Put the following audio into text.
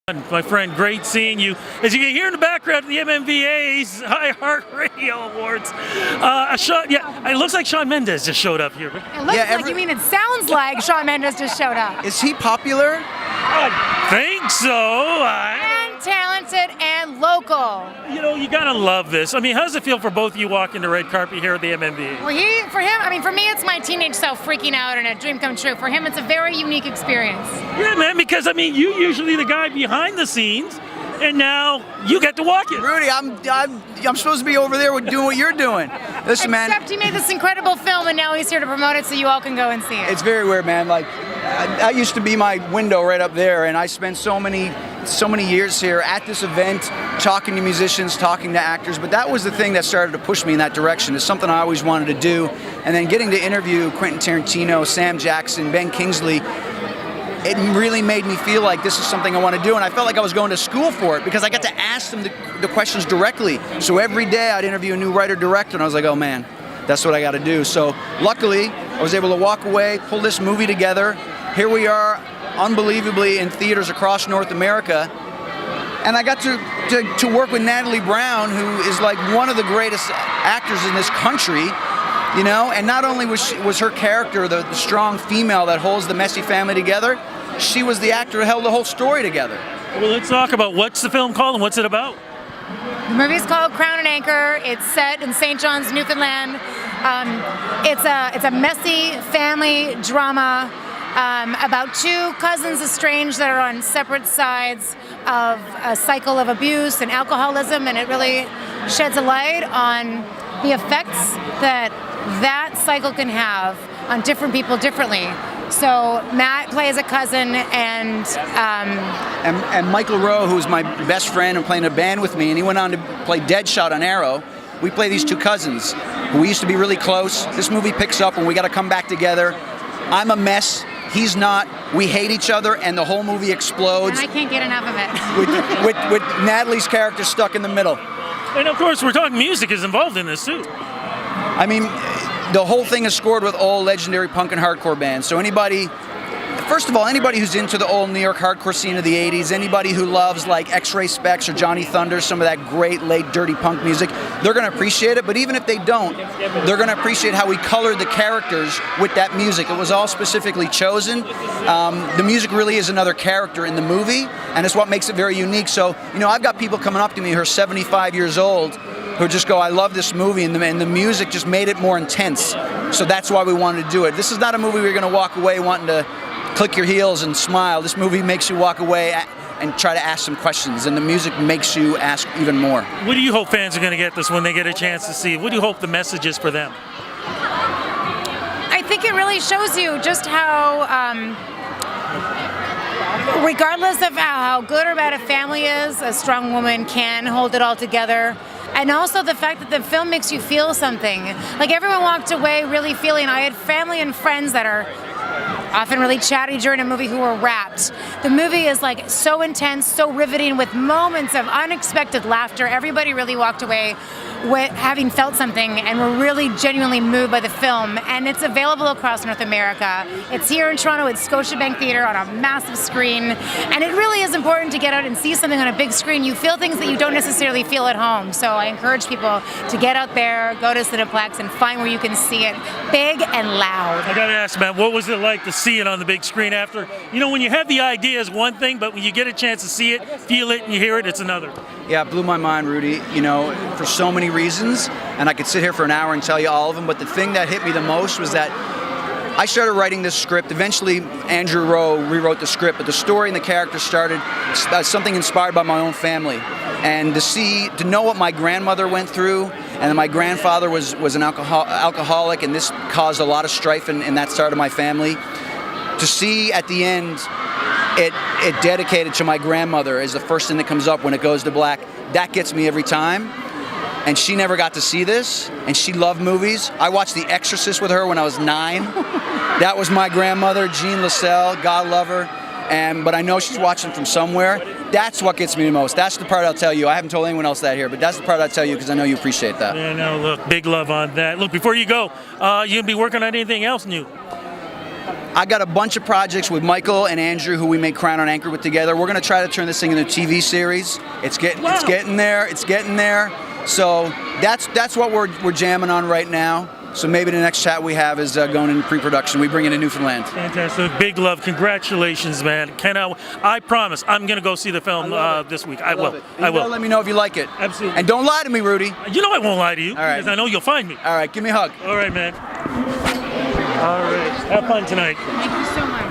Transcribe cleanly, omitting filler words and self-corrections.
My friend, great seeing you. As you can hear in the background, the MMVAs iHeartRadio Awards. It looks like Shawn Mendes just showed up here. It looks like, you mean it sounds like Shawn Mendes just showed up. Is he popular? I think so. And talented and local. You know, you gotta love this. I mean, how does it feel for both of you walking the red carpet here at the MMVA? Well, for me, it's my teenage self freaking out and a dream come true. For him, it's a very unique experience. Yeah, man, because I mean, you usually the guy behind the scenes, and now you get to walk it. Rudy, I'm supposed to be over there doing what you're doing. Listen, man. Except he made this incredible film, and now he's here to promote it, so you all can go and see it. It's very weird, man. Like, that used to be my window right up there, and I spent so many years here at this event, talking to musicians, talking to actors. But that was the thing that started to push me in that direction. It's something I always wanted to do, and then getting to interview Quentin Tarantino, Sam Jackson, Ben Kingsley. It really made me feel like this is something I want to do, and I felt like I was going to school for it because I got to ask them the questions directly. So every day I'd interview a new writer-director, and I was like, oh man, that's what I got to do. So luckily, I was able to walk away, pull this movie together. Here we are, unbelievably in theaters across North America, and I got to work with Natalie Brown, who is like one of the greatest actors in this country. You know, and not only was her character the strong female that holds the messy family together, she was the actor who held the whole story together. Well, let's talk about what's the film called and what's it about. The movie's called Crown and Anchor. It's set in St. John's, Newfoundland. It's a messy family drama about two cousins estranged that are on separate sides of a cycle of abuse and alcoholism, and it really sheds a light on the effects that cycle can have on different people differently. So Matt plays a cousin, and Michael Rowe, who's my best friend and playing a band with me, and he went on to play Deadshot on Arrow. We play these two cousins who we used to be really close. This movie picks up when we got to come back together. I'm a mess. He's not. We hate each other, and the whole movie explodes. And I can't get enough of it. with Natalie's character stuck in the middle. And of course, we're talking music is involved in this too. I mean, the whole thing is scored with all legendary punk and hardcore bands. So first of all, anybody who's into the old New York hardcore scene of the 80s, anybody who loves like X-Ray Specs or Johnny Thunder, some of that great late dirty punk music, they're going to appreciate it. But even if they don't, they're going to appreciate how we colored the characters with that music. It was all specifically chosen. The music really is another character in the movie, and it's what makes it very unique. So, you know, I've got people coming up to me who are 75 years old who just go, I love this movie, and the music just made it more intense. So that's why we wanted to do it. This is not a movie where you're going to walk away wanting to click your heels and smile. This movie makes you walk away and try to ask some questions, and the music makes you ask even more. What do you hope fans are going to get this when they get a chance to see it? What do you hope the message is for them? I think it really shows you just how, regardless of how good or bad a family is, a strong woman can hold it all together. And also the fact that the film makes you feel something. Like, everyone walked away really feeling. I had family and friends that are often really chatty during a movie who were rapt. The movie is like so intense, so riveting, with moments of unexpected laughter. Everybody really walked away with having felt something and were really genuinely moved by the film. And it's available across North America. It's here in Toronto at Scotiabank Theatre on a massive screen. And it really is important to get out and see something on a big screen. You feel things that you don't necessarily feel at home. So I encourage people to get out there, go to Cineplex, and find where you can see it big and loud. I gotta ask, Matt, what was it like to see it on the big screen after? You know, when you have the idea is one thing, but when you get a chance to see it, feel it, and you hear it, it's another. Yeah, it blew my mind, Rudy, you know, for so many reasons, and I could sit here for an hour and tell you all of them, but the thing that hit me the most was that I started writing this script. Eventually, Andrew Rowe rewrote the script, but the story and the character started as something inspired by my own family. And to know what my grandmother went through, and that my grandfather was an alcoholic, and this caused a lot of strife in that side of my family. To see at the end it dedicated to my grandmother is the first thing that comes up when it goes to black. That gets me every time. And she never got to see this, and she loved movies. I watched The Exorcist with her when I was 9. That was my grandmother, Jean Lassalle, God love her. But I know she's watching from somewhere. That's what gets me the most. That's the part I'll tell you. I haven't told anyone else that here, but that's the part I'll tell you because I know you appreciate that. Yeah, no, look, big love on that. Look, before you go, you gonna be working on anything else new? I got a bunch of projects with Michael and Andrew, who we made Crown on Anchor with together. We're going to try to turn this thing into a TV series. It's getting there. It's getting there. So that's what we're jamming on right now. So maybe the next chat we have is going into pre-production. We bring it in Newfoundland. Fantastic. Big love. Congratulations, man. I promise I'm going to go see the film this week. I will. I will. Let me know if you like it. Absolutely. And don't lie to me, Rudy. You know I won't lie to you. All right. Because I know you'll find me. All right. Give me a hug. All right, man. All right. Have fun tonight. Thank you so much.